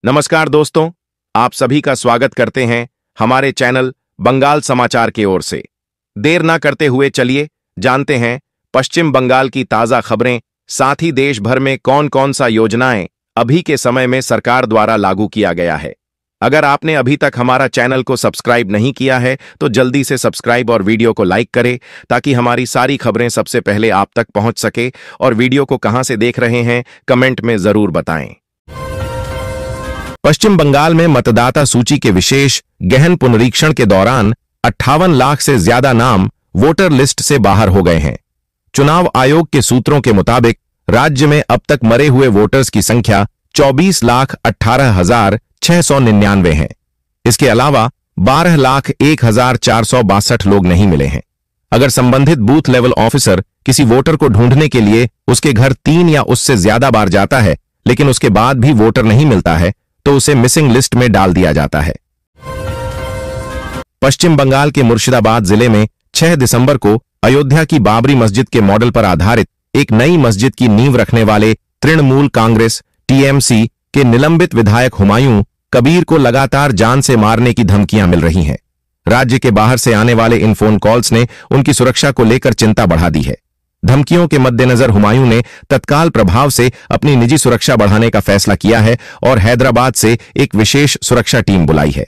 नमस्कार दोस्तों, आप सभी का स्वागत करते हैं हमारे चैनल बंगाल समाचार की ओर से। देर ना करते हुए चलिए जानते हैं पश्चिम बंगाल की ताजा खबरें, साथ ही देश भर में कौन कौन सा योजनाएं अभी के समय में सरकार द्वारा लागू किया गया है। अगर आपने अभी तक हमारा चैनल को सब्सक्राइब नहीं किया है तो जल्दी से सब्सक्राइब और वीडियो को लाइक करें ताकि हमारी सारी खबरें सबसे पहले आप तक पहुंच सके। और वीडियो को कहां से देख रहे हैं कमेंट में जरूर बताएं। पश्चिम बंगाल में मतदाता सूची के विशेष गहन पुनरीक्षण के दौरान 58 लाख से ज्यादा नाम वोटर लिस्ट से बाहर हो गए हैं। चुनाव आयोग के सूत्रों के मुताबिक राज्य में अब तक मरे हुए वोटर्स की संख्या 24,18,699 है। इसके अलावा 12,01,462 लोग नहीं मिले हैं। अगर संबंधित बूथ लेवल ऑफिसर किसी वोटर को ढूंढने के लिए उसके घर 3 या उससे ज्यादा बार जाता है लेकिन उसके बाद भी वोटर नहीं मिलता है तो उसे मिसिंग लिस्ट में डाल दिया जाता है। पश्चिम बंगाल के मुर्शिदाबाद जिले में 6 दिसंबर को अयोध्या की बाबरी मस्जिद के मॉडल पर आधारित एक नई मस्जिद की नींव रखने वाले तृणमूल कांग्रेस टीएमसी के निलंबित विधायक हुमायूं कबीर को लगातार जान से मारने की धमकियां मिल रही हैं। राज्य के बाहर से आने वाले इन फोन कॉल्स ने उनकी सुरक्षा को लेकर चिंता बढ़ा दी है। धमकियों के मद्देनजर हुमायूं ने तत्काल प्रभाव से अपनी निजी सुरक्षा बढ़ाने का फैसला किया है और हैदराबाद से एक विशेष सुरक्षा टीम बुलाई है।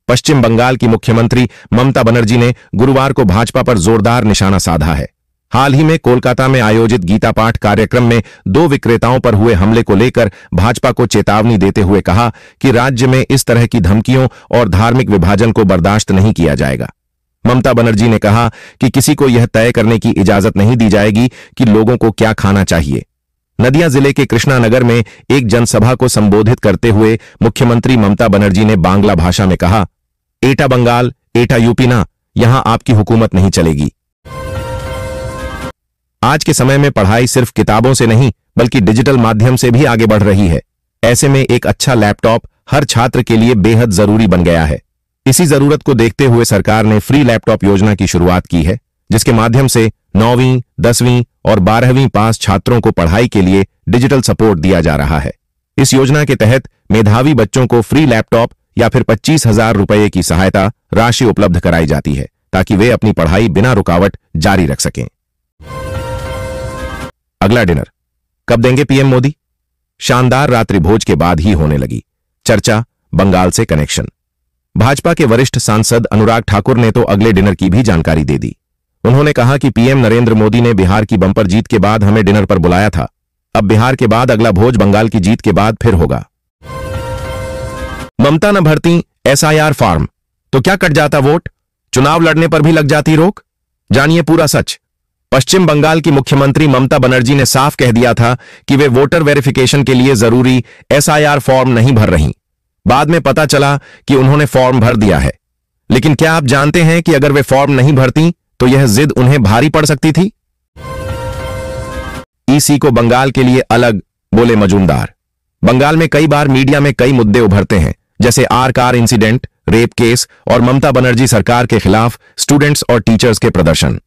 पश्चिम बंगाल की मुख्यमंत्री ममता बनर्जी ने गुरुवार को भाजपा पर जोरदार निशाना साधा है। हाल ही में कोलकाता में आयोजित गीता पाठ कार्यक्रम में 2 विक्रेताओं पर हुए हमले को लेकर भाजपा को चेतावनी देते हुए कहा कि राज्य में इस तरह की धमकियों और धार्मिक विभाजन को बर्दाश्त नहीं किया जाएगा। ममता बनर्जी ने कहा कि किसी को यह तय करने की इजाजत नहीं दी जाएगी कि लोगों को क्या खाना चाहिए। नदिया जिले के कृष्णानगर में एक जनसभा को संबोधित करते हुए मुख्यमंत्री ममता बनर्जी ने बांग्ला भाषा में कहा, एटा बंगाल, एटा यूपी ना, यहां आपकी हुकूमत नहीं चलेगी। आज के समय में पढ़ाई सिर्फ किताबों से नहीं बल्कि डिजिटल माध्यम से भी आगे बढ़ रही है। ऐसे में एक अच्छा लैपटॉप हर छात्र के लिए बेहद जरूरी बन गया है। इसी जरूरत को देखते हुए सरकार ने फ्री लैपटॉप योजना की शुरुआत की है, जिसके माध्यम से 9वीं, 10वीं और 12वीं पास छात्रों को पढ़ाई के लिए डिजिटल सपोर्ट दिया जा रहा है। इस योजना के तहत मेधावी बच्चों को फ्री लैपटॉप या फिर 25,000 रुपये की सहायता राशि उपलब्ध कराई जाती है ताकि वे अपनी पढ़ाई बिना रुकावट जारी रख सकें। अगला डिनर कब देंगे पीएम मोदी? शानदार रात्रि भोज के बाद ही होने लगी चर्चा, बंगाल से कनेक्शन। भाजपा के वरिष्ठ सांसद अनुराग ठाकुर ने तो अगले डिनर की भी जानकारी दे दी। उन्होंने कहा कि पीएम नरेंद्र मोदी ने बिहार की बंपर जीत के बाद हमें डिनर पर बुलाया था। अब बिहार के बाद अगला भोज बंगाल की जीत के बाद फिर होगा। ममता न भरती एसआईआर फॉर्म तो क्या कट जाता वोट? चुनाव लड़ने पर भी लग जाती रोक? जानिए पूरा सच। पश्चिम बंगाल की मुख्यमंत्री ममता बनर्जी ने साफ कह दिया था कि वे वोटर वेरिफिकेशन के लिए जरूरी एसआईआर फॉर्म नहीं भर रही। बाद में पता चला कि उन्होंने फॉर्म भर दिया है। लेकिन क्या आप जानते हैं कि अगर वे फॉर्म नहीं भरती तो यह जिद उन्हें भारी पड़ सकती थी? ईसी को बंगाल के लिए अलग, बोले मजूमदार। बंगाल में कई बार मीडिया में कई मुद्दे उभरते हैं, जैसे R Kar incident, rape case और ममता बनर्जी सरकार के खिलाफ स्टूडेंट्स और टीचर्स के प्रदर्शन।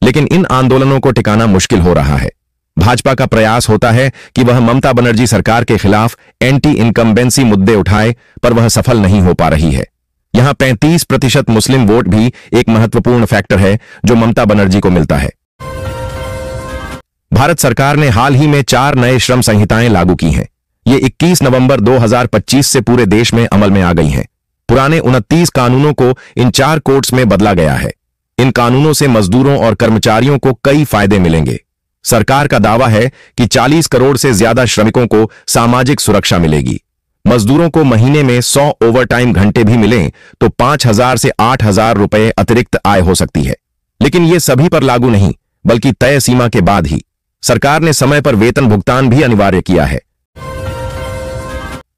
लेकिन इन आंदोलनों को टिकाना मुश्किल हो रहा है। भाजपा का प्रयास होता है कि वह ममता बनर्जी सरकार के खिलाफ एंटी इनकम्बेंसी मुद्दे उठाए, पर वह सफल नहीं हो पा रही है। यहां 35% मुस्लिम वोट भी एक महत्वपूर्ण फैक्टर है जो ममता बनर्जी को मिलता है। भारत सरकार ने हाल ही में 4 नए श्रम संहिताएं लागू की हैं। ये 21 नवंबर 2025 से पूरे देश में अमल में आ गई हैं। पुराने 29 कानूनों को इन 4 कोड्स में बदला गया है। इन कानूनों से मजदूरों और कर्मचारियों को कई फायदे मिलेंगे। सरकार का दावा है कि 40 करोड़ से ज्यादा श्रमिकों को सामाजिक सुरक्षा मिलेगी। मजदूरों को महीने में 100 ओवरटाइम घंटे भी मिलें तो 5,000 से 8,000 रुपए अतिरिक्त आय हो सकती है। लेकिन ये सभी पर लागू नहीं, बल्कि तय सीमा के बाद ही। सरकार ने समय पर वेतन भुगतान भी अनिवार्य किया है।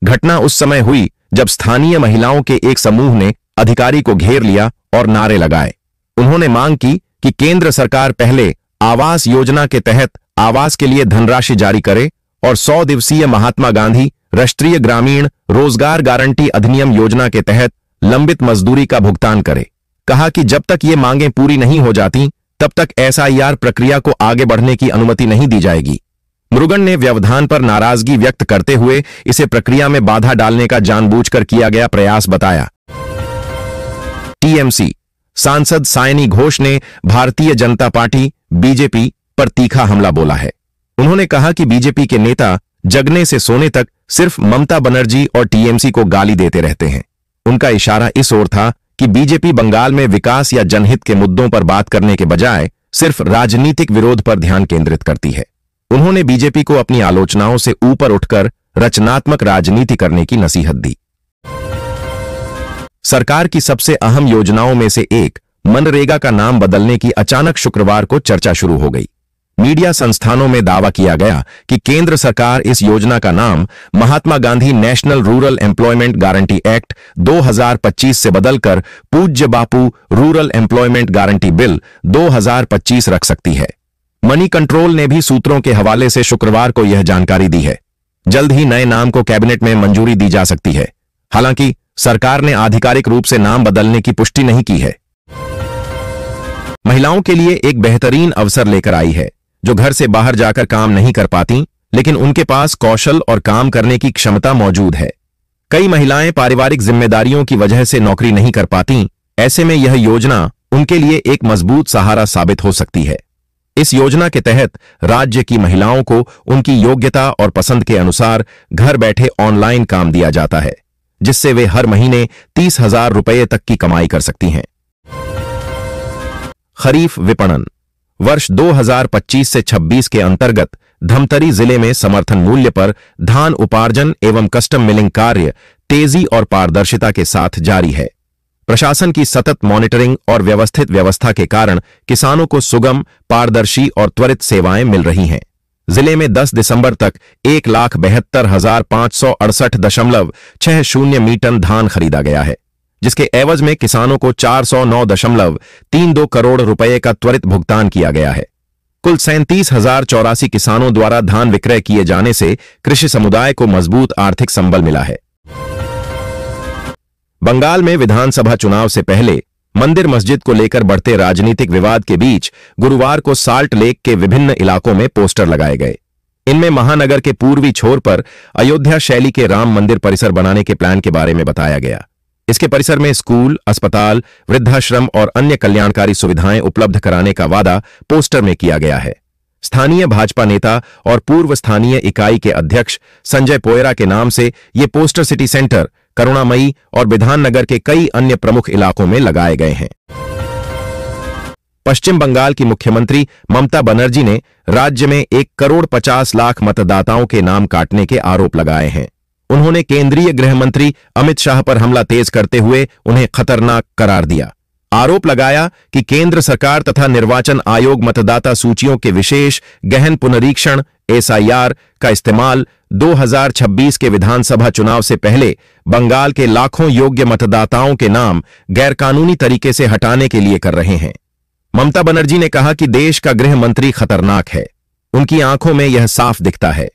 घटना उस समय हुई जब स्थानीय महिलाओं के एक समूह ने अधिकारी को घेर लिया और नारे लगाए। उन्होंने मांग की कि केंद्र सरकार पहले आवास योजना के तहत आवास के लिए धनराशि जारी करे और 100 दिवसीय महात्मा गांधी राष्ट्रीय ग्रामीण रोजगार गारंटी अधिनियम योजना के तहत लंबित मजदूरी का भुगतान करे। कहा कि जब तक ये मांगें पूरी नहीं हो जाती तब तक एसआईआर प्रक्रिया को आगे बढ़ने की अनुमति नहीं दी जाएगी। मुरुगन ने व्यवधान पर नाराजगी व्यक्त करते हुए इसे प्रक्रिया में बाधा डालने का जानबूझकर किया गया प्रयास बताया। टीएमसी सांसद सायनी घोष ने भारतीय जनता पार्टी बीजेपी पर तीखा हमला बोला है। उन्होंने कहा कि बीजेपी के नेता जगने से सोने तक सिर्फ ममता बनर्जी और टीएमसी को गाली देते रहते हैं। उनका इशारा इस ओर था कि बीजेपी बंगाल में विकास या जनहित के मुद्दों पर बात करने के बजाय सिर्फ राजनीतिक विरोध पर ध्यान केंद्रित करती है। उन्होंने बीजेपी को अपनी आलोचनाओं से ऊपर उठकर रचनात्मक राजनीति करने की नसीहत दी। सरकार की सबसे अहम योजनाओं में से एक मनरेगा का नाम बदलने की अचानक शुक्रवार को चर्चा शुरू हो गई। मीडिया संस्थानों में दावा किया गया कि केंद्र सरकार इस योजना का नाम Mahatma Gandhi national rural employment guarantee act 2025 से बदलकर पूज्य Bapu rural employment guarantee bill 2025 रख सकती है। मनी कंट्रोल ने भी सूत्रों के हवाले से शुक्रवार को यह जानकारी दी है। जल्द ही नए नाम को कैबिनेट में मंजूरी दी जा सकती है। हालांकि सरकार ने आधिकारिक रूप से नाम बदलने की पुष्टि नहीं की है। महिलाओं के लिए एक बेहतरीन अवसर लेकर आई है, जो घर से बाहर जाकर काम नहीं कर पाती, लेकिन उनके पास कौशल और काम करने की क्षमता मौजूद है। कई महिलाएं पारिवारिक जिम्मेदारियों की वजह से नौकरी नहीं कर पाती। ऐसे में यह योजना उनके लिए एक मजबूत सहारा साबित हो सकती है। इस योजना के तहत राज्य की महिलाओं को उनकी योग्यता और पसंद के अनुसार घर बैठे ऑनलाइन काम दिया जाता है, जिससे वे हर महीने 30,000 रुपये तक की कमाई कर सकती हैं। खरीफ विपणन वर्ष 2025 से 26 के अंतर्गत धमतरी जिले में समर्थन मूल्य पर धान उपार्जन एवं कस्टम मिलिंग कार्य तेजी और पारदर्शिता के साथ जारी है। प्रशासन की सतत मॉनिटरिंग और व्यवस्थित व्यवस्था के कारण किसानों को सुगम, पारदर्शी और त्वरित सेवाएं मिल रही हैं। जिले में 10 दिसंबर तक 1,72,568.60 मीटन धान खरीदा गया है, जिसके एवज में किसानों को 409.32 करोड़ रुपए का त्वरित भुगतान किया गया है। कुल 37,084 किसानों द्वारा धान विक्रय किए जाने से कृषि समुदाय को मजबूत आर्थिक संबल मिला है। बंगाल में विधानसभा चुनाव से पहले मंदिर मस्जिद को लेकर बढ़ते राजनीतिक विवाद के बीच गुरुवार को साल्ट लेक के विभिन्न इलाकों में पोस्टर लगाए गए। इनमें महानगर के पूर्वी छोर पर अयोध्या शैली के राम मंदिर परिसर बनाने के प्लान के बारे में बताया गया। इसके परिसर में स्कूल, अस्पताल, वृद्धाश्रम और अन्य कल्याणकारी सुविधाएं उपलब्ध कराने का वादा पोस्टर में किया गया है। स्थानीय भाजपा नेता और पूर्व स्थानीय इकाई के अध्यक्ष संजय पोयरा के नाम से ये पोस्टर सिटी सेंटर, करुणामयी और विधाननगर के कई अन्य प्रमुख इलाकों में लगाए गए हैं। पश्चिम बंगाल की मुख्यमंत्री ममता बनर्जी ने राज्य में 1,50,00,000 मतदाताओं के नाम काटने के आरोप लगाए हैं। उन्होंने केंद्रीय गृह मंत्री अमित शाह पर हमला तेज करते हुए उन्हें खतरनाक करार दिया। आरोप लगाया कि केंद्र सरकार तथा निर्वाचन आयोग मतदाता सूचियों के विशेष गहन पुनरीक्षण एसआईआर का इस्तेमाल 2026 के विधानसभा चुनाव से पहले बंगाल के लाखों योग्य मतदाताओं के नाम गैरकानूनी तरीके से हटाने के लिए कर रहे हैं। ममता बनर्जी ने कहा कि देश का गृह मंत्री खतरनाक है। उनकी आंखों में यह साफ दिखता है।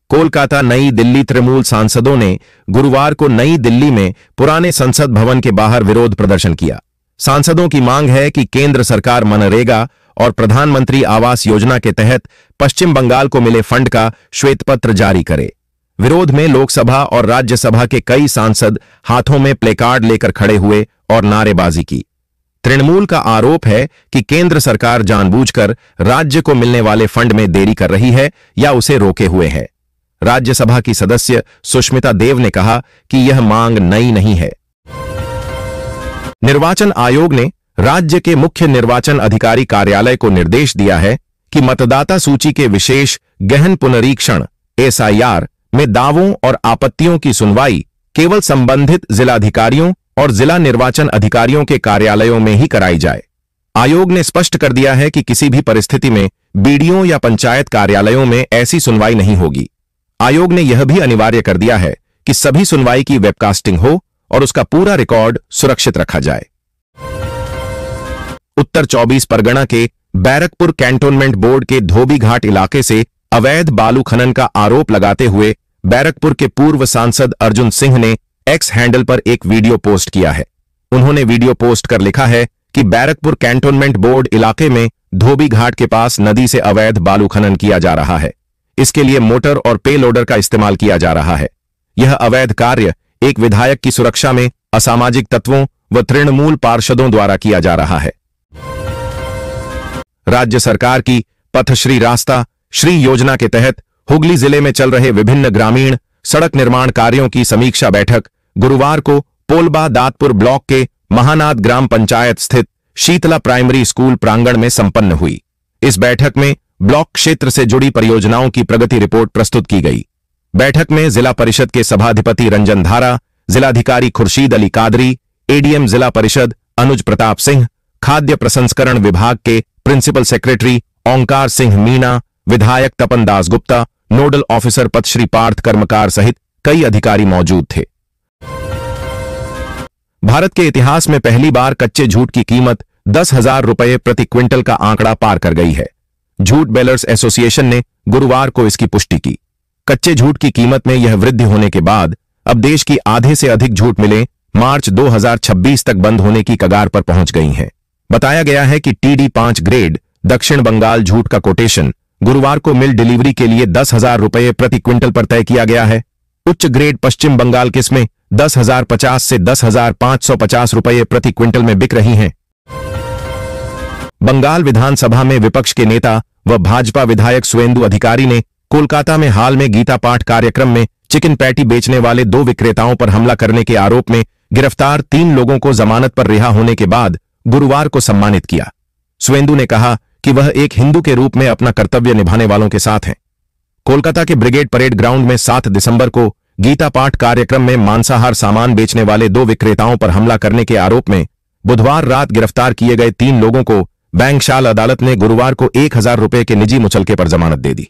कोलकाता नई दिल्ली तृणमूल सांसदों ने गुरुवार को नई दिल्ली में पुराने संसद भवन के बाहर विरोध प्रदर्शन किया। सांसदों की मांग है कि केंद्र सरकार मनरेगा और प्रधानमंत्री आवास योजना के तहत पश्चिम बंगाल को मिले फंड का श्वेतपत्र जारी करे। विरोध में लोकसभा और राज्यसभा के कई सांसद हाथों में प्लेकार्ड लेकर खड़े हुए और नारेबाजी की। तृणमूल का आरोप है कि केंद्र सरकार जानबूझकर राज्य को मिलने वाले फंड में देरी कर रही है या उसे रोके हुए है। राज्यसभा की सदस्य सुष्मिता देव ने कहा कि यह मांग नई नहीं है। निर्वाचन आयोग ने राज्य के मुख्य निर्वाचन अधिकारी कार्यालय को निर्देश दिया है कि मतदाता सूची के विशेष गहन पुनरीक्षण एसआईआर में दावों और आपत्तियों की सुनवाई केवल संबंधित जिलाधिकारियों और जिला निर्वाचन अधिकारियों के कार्यालयों में ही कराई जाए। आयोग ने स्पष्ट कर दिया है कि किसी भी परिस्थिति में बीडीओ या पंचायत कार्यालयों में ऐसी सुनवाई नहीं होगी। आयोग ने यह भी अनिवार्य कर दिया है कि सभी सुनवाई की वेबकास्टिंग हो और उसका पूरा रिकॉर्ड सुरक्षित रखा जाए। उत्तर 24 परगना के बैरकपुर कैंटोनमेंट बोर्ड के धोबी घाट इलाके से अवैध बालू खनन का आरोप लगाते हुए बैरकपुर के पूर्व सांसद अर्जुन सिंह ने एक्स हैंडल पर एक वीडियो पोस्ट किया है। उन्होंने वीडियो पोस्ट कर लिखा है कि बैरकपुर कैंटोनमेंट बोर्ड इलाके में धोबी घाट के पास नदी से अवैध बालू खनन किया जा रहा है। इसके लिए मोटर और पे लोडर का इस्तेमाल किया जा रहा है। यह अवैध कार्य एक विधायक की सुरक्षा में असामाजिक तत्वों व तृणमूल पार्षदों द्वारा किया जा रहा है। राज्य सरकार की पथश्री रास्ता श्री योजना के तहत हुगली जिले में चल रहे विभिन्न ग्रामीण सड़क निर्माण कार्यों की समीक्षा बैठक गुरुवार को पोलबा दातपुर ब्लॉक के महानाद ग्राम पंचायत स्थित शीतला प्राइमरी स्कूल प्रांगण में संपन्न हुई। इस बैठक में ब्लॉक क्षेत्र से जुड़ी परियोजनाओं की प्रगति रिपोर्ट प्रस्तुत की गई। बैठक में जिला परिषद के सभाधिपति रंजन धारा, जिलाधिकारी खुर्शीद अली कादरी, एडीएम जिला परिषद अनुज प्रताप सिंह, खाद्य प्रसंस्करण विभाग के प्रिंसिपल सेक्रेटरी ओंकार सिंह मीणा, विधायक तपन दास गुप्ता, नोडल ऑफिसर पथश्री पार्थ कर्मकार सहित कई अधिकारी मौजूद थे। भारत के इतिहास में पहली बार कच्चे झूठ की कीमत 10,000 रुपये प्रति क्विंटल का आंकड़ा पार कर गई है। झूठ बेलर्स एसोसिएशन ने गुरुवार को इसकी पुष्टि की। कच्चे झूठ की कीमत में यह वृद्धि होने के बाद अब देश की आधे से अधिक झूठ मिलें मार्च 2026 तक बंद होने की कगार पर पहुंच गई हैं। बताया गया है कि TD5 ग्रेड दक्षिण बंगाल झूठ का कोटेशन गुरुवार को मिल डिलीवरी के लिए 10,000 रुपये प्रति क्विंटल पर तय किया गया है। उच्च ग्रेड पश्चिम बंगाल किस्में 10,050 से 10,550 रुपये प्रति क्विंटल में बिक रही हैं। बंगाल विधानसभा में विपक्ष के नेता व भाजपा विधायक सुवेंदु अधिकारी ने कोलकाता में हाल में गीता पाठ कार्यक्रम में चिकन पैटी बेचने वाले 2 विक्रेताओं पर हमला करने के आरोप में गिरफ्तार 3 लोगों को जमानत पर रिहा होने के बाद गुरुवार को सम्मानित किया। सुवेंदु ने कहा कि वह एक हिंदू के रूप में अपना कर्तव्य निभाने वालों के साथ हैं। कोलकाता के ब्रिगेड परेड ग्राउंड में 7 दिसंबर को गीता पाठ कार्यक्रम में मांसाहार सामान बेचने वाले 2 विक्रेताओं पर हमला करने के आरोप में बुधवार रात गिरफ्तार किए गए 3 लोगों को बैंकशाल अदालत ने गुरुवार को 1,000 रुपये के निजी मुचलके पर जमानत दे दी।